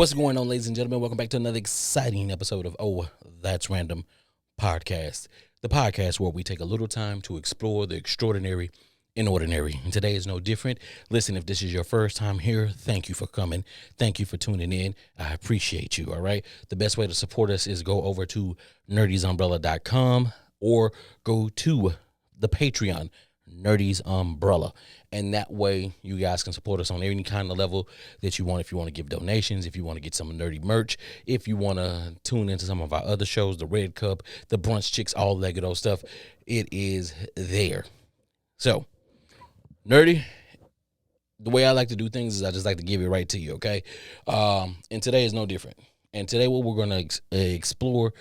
What's going on, ladies and gentlemen? Welcome back to another exciting episode of Oh, That's Random Podcast, the podcast where we take a little time to explore the extraordinary and ordinary. And today is no different. Listen, if this is your first time here, thank you for coming. Thank you for tuning in. I appreciate you, all right? The best way to support us is go over to NerdysUmbrella.com or go to the Patreon, NerdysUmbrella. And that way you guys can support us on any kind of level that you want. If you want to give donations, if you want to get some nerdy merch, if you want to tune into some of our other shows, the Red Cup, the Brunch Chicks, all that good old stuff, it is there. So, nerdy, the way I like to do things is I just like to give it right to you, okay? And today is no different. And today what we're going to explore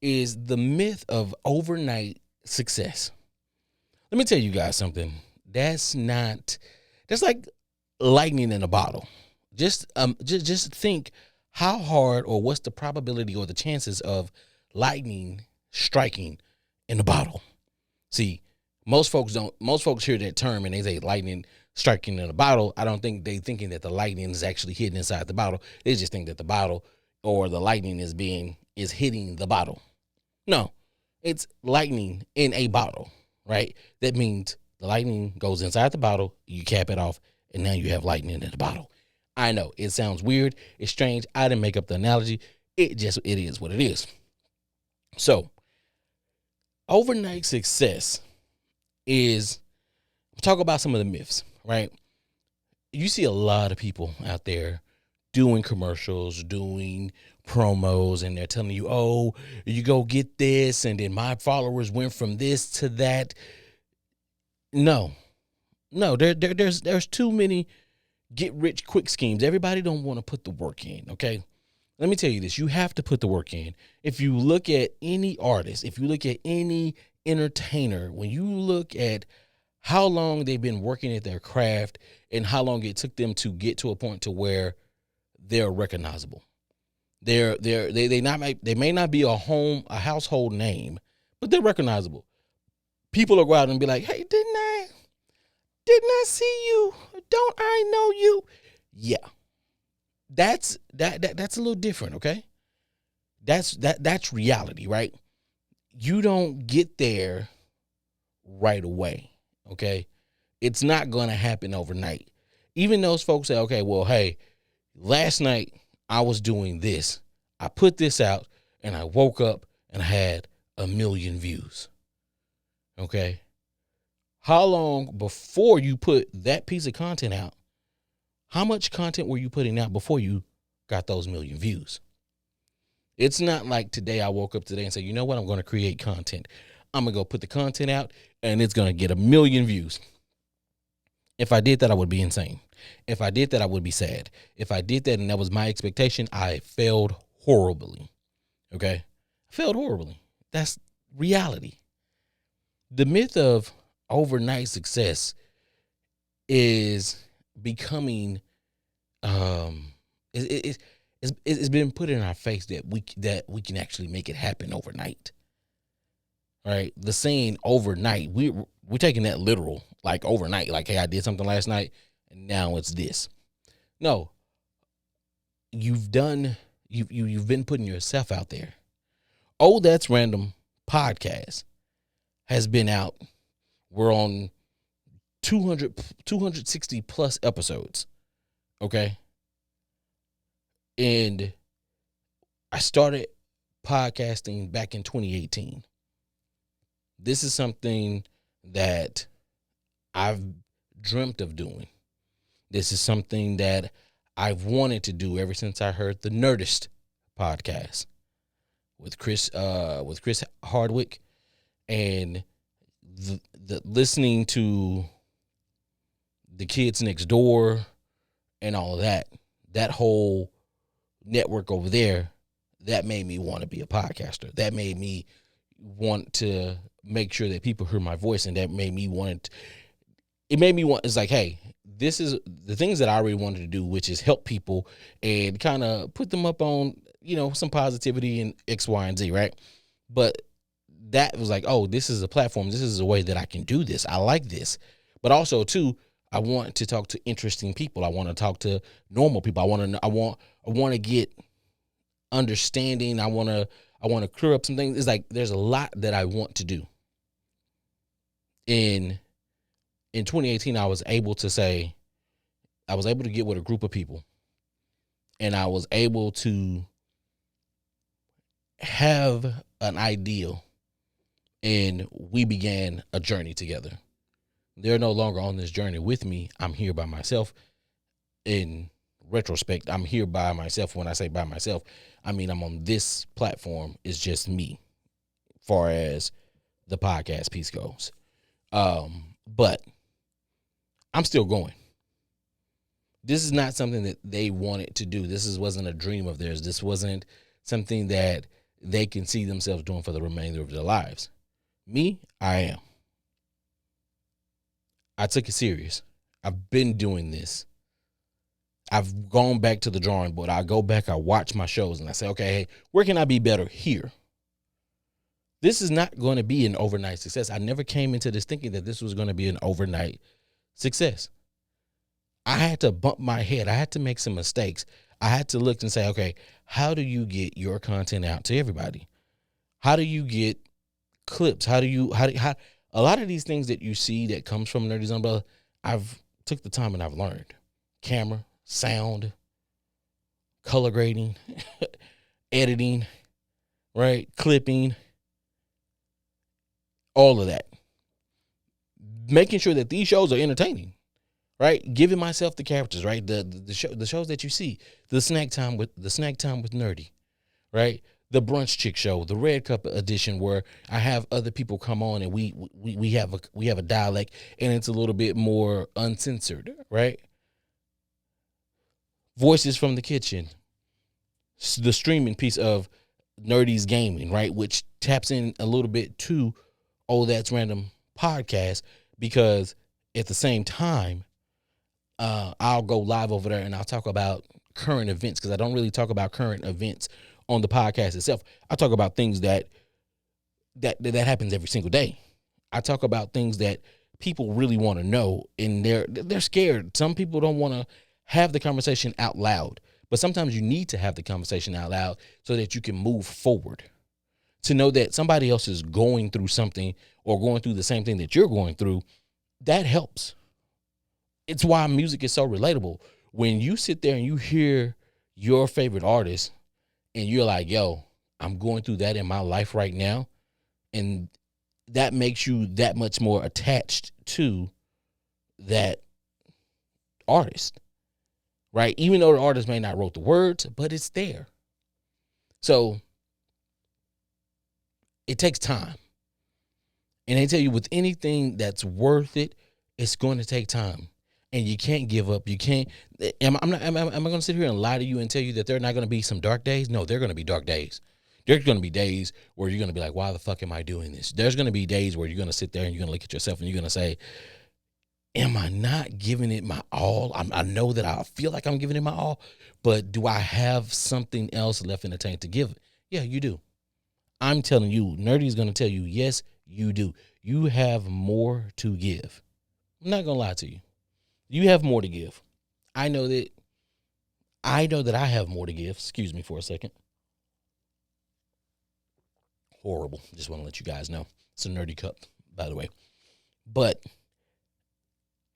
is the myth of overnight success. Let me tell you guys something. That's like lightning in a bottle. Just think how hard or what's the probability or the chances of lightning striking in a bottle. See, most folks hear that term and they say lightning striking in a bottle. I don't think they thinking that the lightning is actually hidden inside the bottle. They just think that the bottle or the lightning is hitting the bottle. No, it's lightning in a bottle, right? That means the lightning goes inside the bottle, you cap it off, and now you have lightning in the bottle. I know, it sounds weird, it's strange. I didn't make up the analogy. It is what it is. So, overnight success is, talk about some of the myths, right? You see a lot of people out there doing commercials, doing promos, and they're telling you, oh, you go get this, and then my followers went from this to that. No, there's too many get rich quick schemes. Everybody don't want to put the work in, okay? Let me tell you this. You have to put the work in. If you look at any artist, if you look at any entertainer, when you look at how long they've been working at their craft and how long it took them to get to a point to where they're recognizable. They may not be a household name, but they're recognizable. People will go out and be like, hey, didn't I see you? Don't I know you? Yeah. That's a little different, okay? That's reality, right? You don't get there right away, okay? It's not going to happen overnight. Even those folks say, okay, well, hey, last night I was doing this. I put this out and I woke up and I had 1 million views. Okay. How long before you put that piece of content out? How much content were you putting out before you got those 1 million views? It's not like today I woke up today and said, you know what? I'm going to create content. I'm going to go put the content out and it's going to get 1 million views. If I did that, I would be insane. If I did that, I would be sad. If I did that and that was my expectation, I failed horribly. Okay? I failed horribly. That's reality. The myth of overnight success is becoming, it's been put in our face that we can actually make it happen overnight. All right, the saying overnight, we're taking that literal, like overnight, like, hey, I did something last night and now it's this. No, you've been putting yourself out there. Oh, That's Random Podcast has been out. We're on 260 plus episodes. Okay. And I started podcasting back in 2018. This is something that I've dreamt of doing. This is something that I've wanted to do ever since I heard the Nerdist podcast with Chris Hardwick. And the listening to the kids next door and all of that whole network over there, that made me want to be a podcaster. That made me want to make sure that people hear my voice, and that made me want, it's like, hey, this is the things that I already wanted to do, which is help people and kind of put them up on, some positivity and X, Y, and Z, right? But that was like, oh, this is a platform. This is a way that I can do this. I like this. But also, too, I want to talk to interesting people. I want to talk to normal people. I want want to get understanding. I want to clear up some things. It's like there's a lot that I want to do. In 2018, I was able to get with a group of people, and I was able to have an ideal, and we began a journey together. They're no longer on this journey with me. I'm here by myself. In retrospect, I'm here by myself. When I say by myself, I mean I'm on this platform. It's just me, far as the podcast piece goes. But I'm still going. This is not something that they wanted to do. This wasn't a dream of theirs. This wasn't something that they can see themselves doing for the remainder of their lives. Me, I am. I took it serious. I've been doing this. I've gone back to the drawing board. I go back, I watch my shows, and I say, okay, hey, where can I be better here? This is not going to be an overnight success. I never came into this thinking that this was going to be an overnight success. I had to bump my head. I had to make some mistakes. I had to look and say, okay, how do you get your content out to everybody? How do you get clips? How a lot of these things that you see that comes from NerdysUmbrella, I've took the time and I've learned. Camera, sound, color grading, editing, right? Clipping, all of that. Making sure that these shows are entertaining, right? Giving myself the characters, right? The shows that you see, the snack time with Nerdy, right? The brunch chick show, the red cup edition, where I have other people come on and we have a dialect and it's a little bit more uncensored, right? Voices from the kitchen, the streaming piece of Nerdy's Gaming, right? Which taps in a little bit to Oh That's Random podcast, because at the same time, I'll go live over there and I'll talk about current events, because I don't really talk about current events on the podcast itself. I talk about things that happens every single day. I talk about things that people really want to know, and they're scared. Some people don't want to have the conversation out loud, but sometimes you need to have the conversation out loud so that you can move forward. To know that somebody else is going through something or going through the same thing that you're going through, that helps. It's why music is so relatable. When you sit there and you hear your favorite artist and you're like, yo, I'm going through that in my life right now, and that makes you that much more attached to that artist, right? Even though the artist may not wrote the words, but it's there. So it takes time. And they tell you with anything that's worth it, it's going to take time. And you can't give up. You can't. Am I going to sit here and lie to you and tell you that there are not going to be some dark days? No, there are going to be dark days. There's going to be days where you're going to be like, why the fuck am I doing this? There's going to be days where you're going to sit there and you're going to look at yourself and you're going to say, am I not giving it my all? I know that I feel like I'm giving it my all, but do I have something else left in the tank to give? Yeah, you do. I'm telling you, Nerdy is going to tell you, yes, you do. You have more to give. I'm not going to lie to you. You have more to give. I know that I have more to give. Excuse me for a second. Horrible. Just want to let you guys know. It's a nerdy cup, by the way. But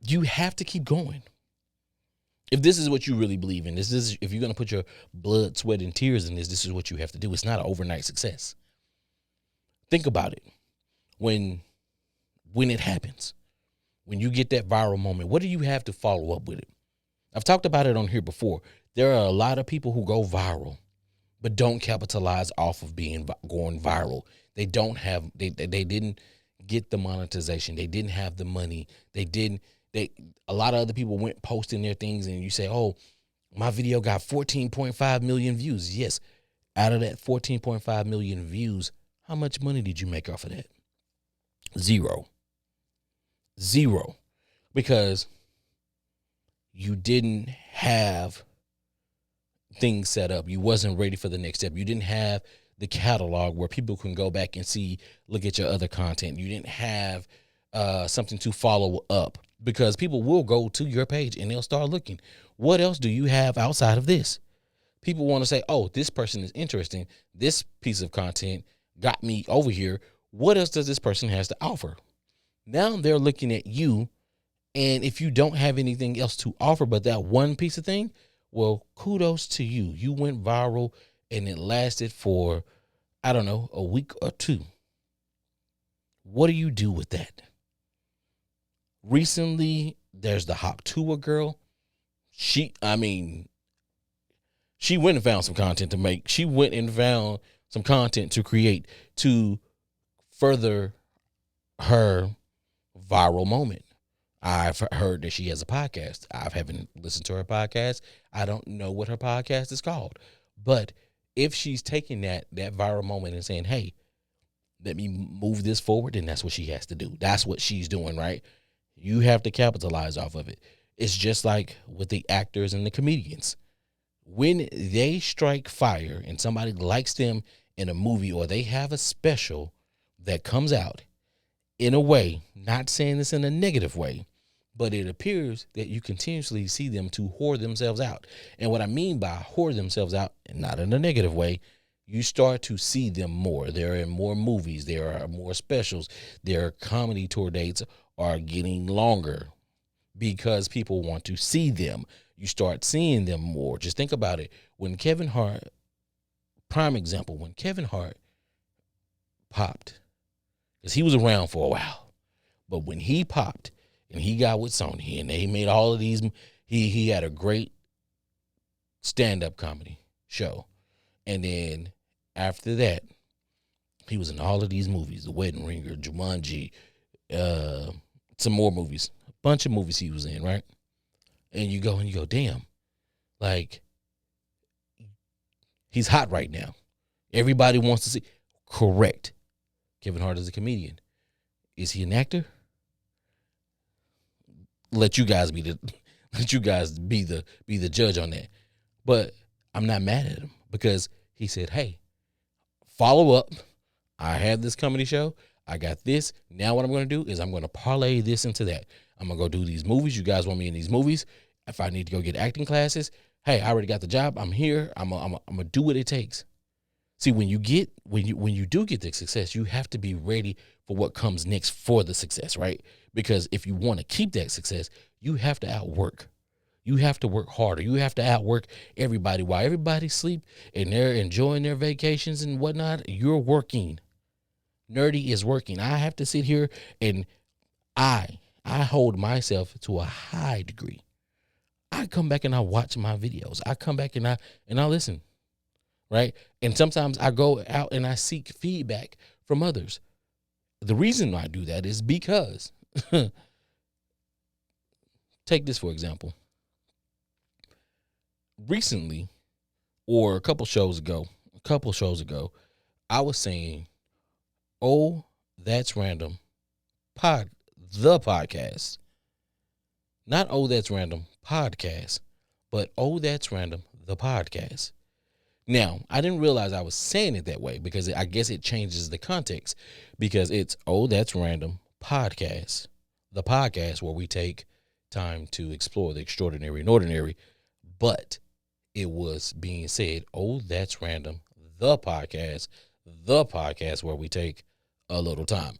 you have to keep going. If this is what you really believe in, if you're going to put your blood, sweat, and tears in this is what you have to do. It's not an overnight success. Think about it. When it happens, when you get that viral moment, what do you have to follow up with it? I've talked about it on here before. There are a lot of people who go viral, but don't capitalize off of going viral. They don't have, they didn't get the monetization. They didn't have the money. A lot of other people went posting their things, and you say, oh, my video got 14.5 million views. Yes. Out of that 14.5 million views, how much money did you make off of that? Zero. Because you didn't have things set up. You wasn't ready for the next step. You didn't have the catalog where people can go back and look at your other content. You didn't have something to follow up, because people will go to your page and they'll start looking. What else do you have outside of this? People want to say, oh, this person is interesting. This piece of content got me over here. What else does this person has to offer? Now they're looking at you, and if you don't have anything else to offer but that one piece of thing, well, kudos to you. You went viral, and it lasted for, I don't know, a week or two. What do you do with that? Recently, there's the Hawk Tour girl. She went and found some content to make. She went and found some content to create to further her viral moment. I've heard that she has a podcast. I haven't listened to her podcast. I don't know what her podcast is called. But if she's taking that viral moment and saying, hey, let me move this forward, then that's what she has to do. That's what she's doing, right? You have to capitalize off of it. It's just like with the actors and the comedians. When they strike fire and somebody likes them in a movie, or they have a special that comes out, in a way, not saying this in a negative way, but it appears that you continuously see them to whore themselves out. And what I mean by whore themselves out, and not in a negative way, you start to see them more. They're in more movies. There are more specials. Their comedy tour dates are getting longer because people want to see them. You start seeing them more. Just think about it. When Kevin Hart, prime example, when Kevin Hart popped, because he was around for a while, but when he popped and he got with Sony and they made all of these, he had a great stand-up comedy show. And then after that, he was in all of these movies, The Wedding Ringer, Jumanji, some more movies, a bunch of movies he was in, right? And you go, damn, like, he's hot right now. Everybody wants to see. Correct. Kevin Hart is a comedian. Is he an actor? Let you guys be the judge on that. But I'm not mad at him because he said, hey, follow up. I have this comedy show. I got this. Now what I'm going to do is I'm going to parlay this into that. I'm going to go do these movies. You guys want me in these movies. If I need to go get acting classes, hey, I already got the job. I'm here. I'm going to do what it takes. See, when you do get the success, you have to be ready for what comes next for the success, right? Because if you want to keep that success, you have to outwork. You have to work harder. You have to outwork everybody. While everybody sleep and they're enjoying their vacations and whatnot, you're working. Nerdy is working. I have to sit here and I hold myself to a high degree. I come back and I watch my videos. I come back and I listen, right? And sometimes I go out and I seek feedback from others. The reason I do that is because, take this for example. Recently, or a couple shows ago, I was saying, oh, that's random the podcast. Not oh, that's random podcast, but oh, that's random the podcast. Now, I didn't realize I was saying it that way because I guess it changes the context because it's oh, that's random podcast. The podcast where we take time to explore the extraordinary and ordinary, but it was being said, oh, that's random the podcast where we take a little time.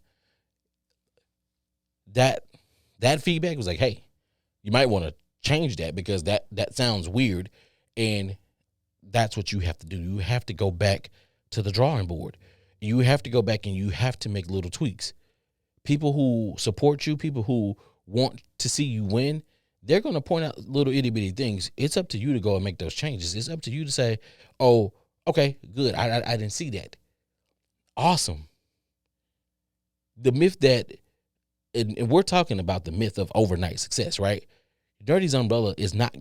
That feedback was like, hey, you might want to change that because that sounds weird. And that's what you have to do. You have to go back to the drawing board. You have to go back and you have to make little tweaks. People who support you, people who want to see you win, they're going to point out little itty bitty things. It's up to you to go and make those changes. It's up to you to say, oh, okay, good. I didn't see that. Awesome. The myth that, and we're talking about the myth of overnight success, right? NerdysUmbrella is not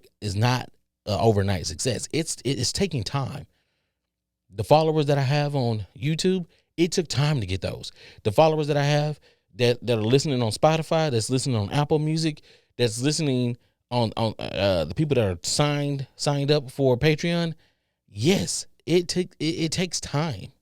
an overnight success. It's taking time. The followers that I have on YouTube, it took time to get those. The followers that I have that are listening on Spotify, that's listening on Apple Music, that's listening on the people that are signed up for Patreon. Yes, it takes time.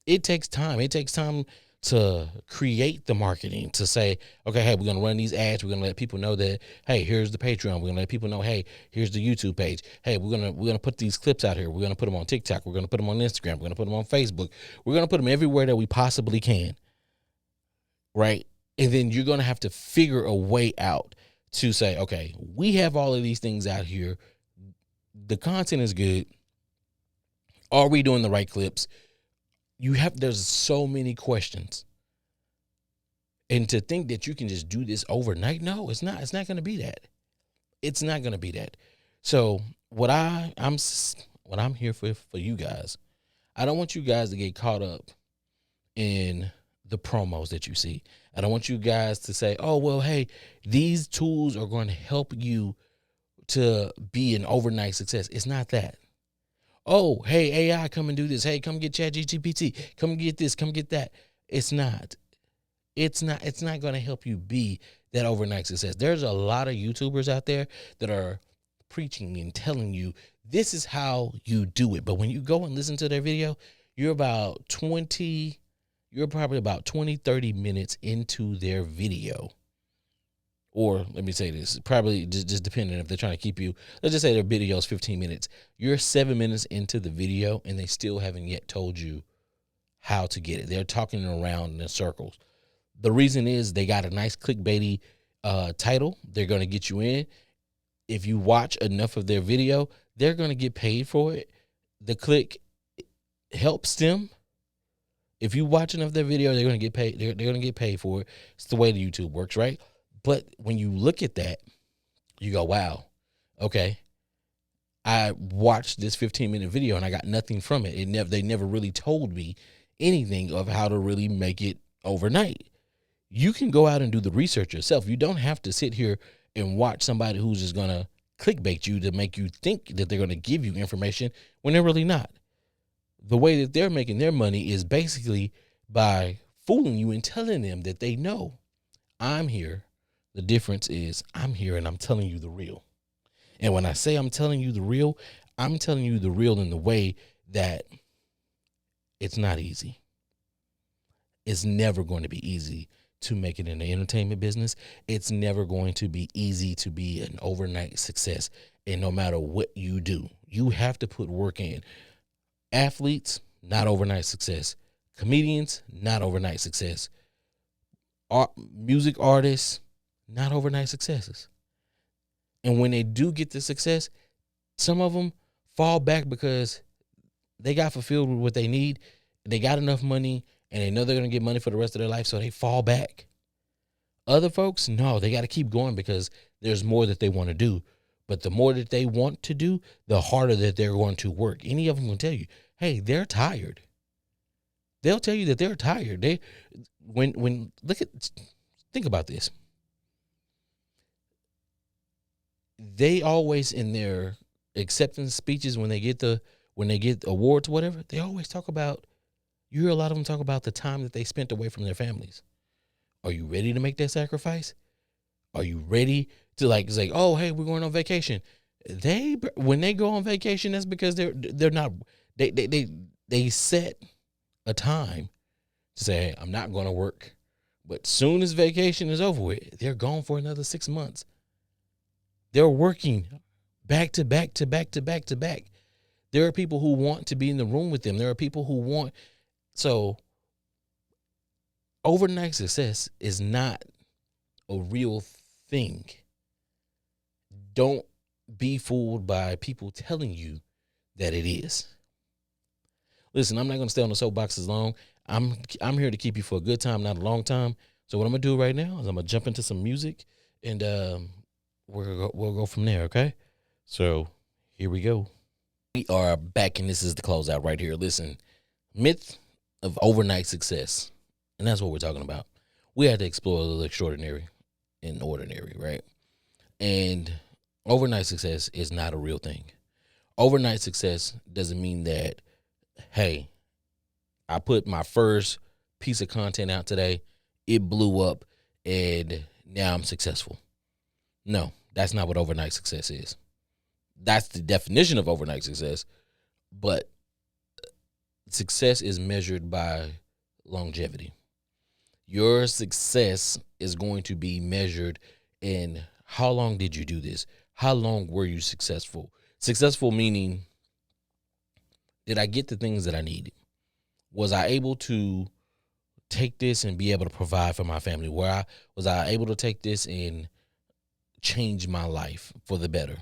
It takes time. It takes time to create the marketing, to say, okay, hey, we're going to run these ads. We're going to let people know that, hey, here's the Patreon. We're going to let people know, hey, here's the YouTube page. Hey, we're going to put these clips out here. We're going to put them on TikTok. We're going to put them on Instagram. We're going to put them on Facebook. We're going to put them everywhere that we possibly can. Right. And then you're going to have to figure a way out to say, okay, we have all of these things out here. The content is good. Are we doing the right clips? There's so many questions. And to think that you can just do this overnight, no, it's not going to be that. It's not going to be that. So what I'm here for you guys, I don't want you guys to get caught up in the promos that you see. I don't want you guys to say, oh, well, hey, these tools are going to help you to be an overnight success. It's not that. Oh, hey, AI, come and do this. Hey, come get ChatGPT. Come get this. Come get that. It's not. It's not going to help you be that overnight success. There's a lot of YouTubers out there that are preaching and telling you this is how you do it. But when you go and listen to their video, you're probably about 20, 30 minutes into their video. Or let me say this, probably just depending if they're trying to keep you, let's just say their video is 15 minutes. You're 7 minutes into the video and they still haven't yet told you how to get it. They're talking around in circles. The reason is they got a nice clickbaity title. They're going to get you in. If you watch enough of their video, they're going to get paid for it. The click helps them. If you watch enough of their video, they're going to get paid. They're going to get paid for it. It's the way the YouTube works, right? But when you look at that, you go, wow, okay. I watched this 15-minute video and I got nothing from it. They never really told me anything of how to really make it overnight. You can go out and do the research yourself. You don't have to sit here and watch somebody who's just going to clickbait you to make you think that they're going to give you information when they're really not. The way that they're making their money is basically by fooling you and telling them that they know I'm here. The difference is I'm here and I'm telling you the real. And when I say I'm telling you the real, I'm telling you the real in the way that it's not easy. It's never going to be easy to make it in the entertainment business. It's never going to be easy to be an overnight success. And no matter what you do, you have to put work in. Athletes, not overnight success. Comedians, not overnight success. Music artists, not overnight successes. And when they do get the success, some of them fall back because they got fulfilled with what they need. They got enough money and they know they're going to get money for the rest of their life, so they fall back. Other folks, no, they got to keep going because there's more that they want to do. But the more that they want to do, the harder that they're going to work. Any of them will tell you, hey, they're tired. They'll tell you that they're tired. Think about this. They always, in their acceptance speeches, when they get awards or whatever, they always talk about, you hear a lot of them talk about the time that they spent away from their families. Are you ready to make that sacrifice? Are you ready to say, oh, hey, we're going on vacation? When they go on vacation, that's because they're not, they set a time to say, hey, I'm not going to work. But soon as vacation is over with, they're gone for another 6 months. They're working back to back to back to back to back. There are people who want to be in the room with them. There are people who want. So overnight success is not a real thing. Don't be fooled by people telling you that it is. Listen, I'm not going to stay on the soapbox as long. I'm here to keep you for a good time, not a long time. So what I'm going to do right now is I'm going to jump into some music and we'll go from there, okay? So here we go. We are back, and this is the closeout right here. Listen, myth of overnight success, and that's what we're talking about. We had to explore the extraordinary and ordinary, right? And overnight success is not a real thing. Overnight success doesn't mean that, hey, I put my first piece of content out today, it blew up, and now I'm successful. No, that's not what overnight success is. That's the definition of overnight success, but success is measured by longevity. Your success is going to be measured in how long did you do this? How long were you successful? Successful meaning, did I get the things that I needed? Was I able to take this and be able to provide for my family? Was I able to take this and change my life for the better?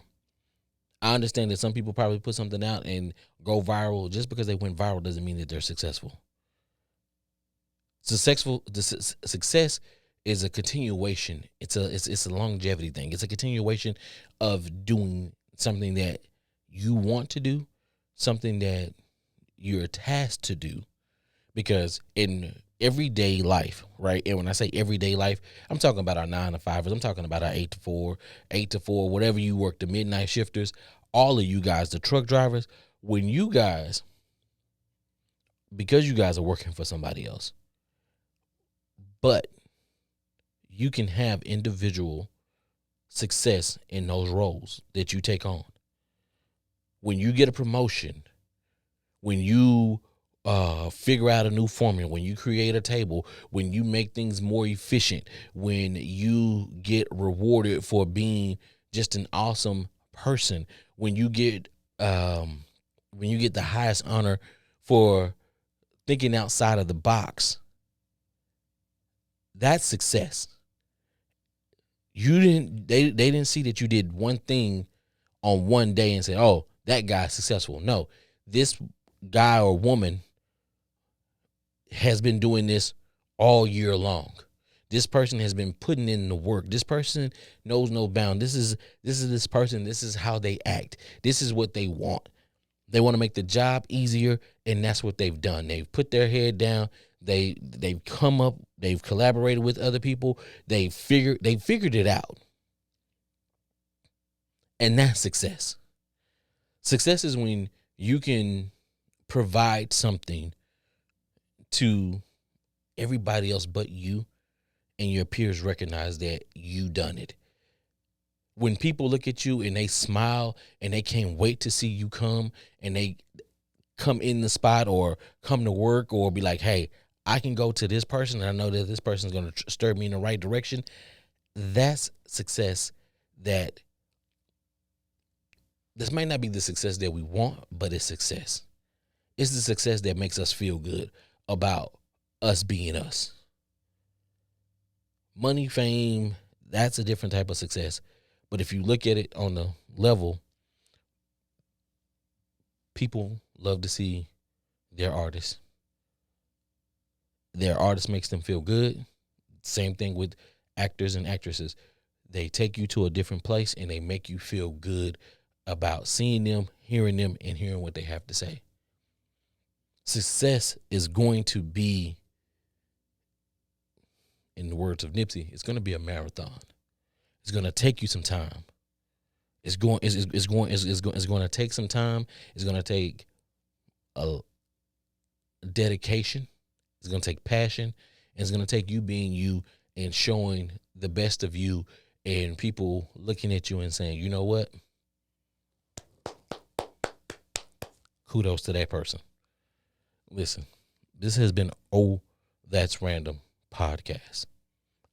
I understand that some people probably put something out and go viral. Just because they went viral doesn't mean that they're successful. Success is a continuation. It's a longevity thing. It's a continuation of doing something that you want to do, something that you're tasked to do. Because in everyday life, right? And when I say everyday life, I'm talking about our 9 to 5ers. I'm talking about our 8 to 4, whatever you work, the midnight shifters, all of you guys, the truck drivers. When you guys, because you guys are working for somebody else, but you can have individual success in those roles that you take on. When you get a promotion, when you figure out a new formula, when you create a table, when you make things more efficient, when you get rewarded for being just an awesome person, when you get the highest honor for thinking outside of the box, that's success. They didn't see that you did one thing on one day and say, oh, that guy's successful. No, this guy or woman has been doing this all year long. This person has been putting in the work. This person knows no bound. This is this person. This is how they act. This is what they want. They want to make the job easier, and that's what they've done. They've put their head down. They've come up. They've collaborated with other people. They figured it out, and that's success. Success is when you can provide something to everybody else but you, and your peers recognize that you done it. When people look at you and they smile and they can't wait to see you come, and they come in the spot or come to work or be like, hey, I can go to this person and I know that this person is going to stir me in the right direction. That's success. That this might not be the success that we want, but it's success. It's the success that makes us feel good about us being us. Money, fame, that's a different type of success. But if you look at it on the level, people love to see their artists. Their artist makes them feel good. Same thing with actors and actresses. They take you to a different place and they make you feel good about seeing them, and hearing what they have to say. Success is going to be, in the words of Nipsey, it's going to be a marathon. It's going to take you some time. It's going to take some time. It's going to take a dedication. It's going to take passion. And it's going to take you being you and showing the best of you, and people looking at you and saying, you know what? Kudos to that person. Listen, this has been Oh, That's Random podcast.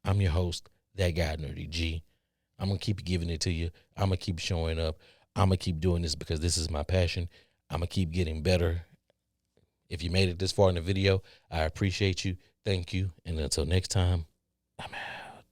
I'm your host, that guy, Nerdy G. I'm going to keep giving it to you. I'm going to keep showing up. I'm going to keep doing this because this is my passion. I'm going to keep getting better. If you made it this far in the video, I appreciate you. Thank you. And until next time, I'm out.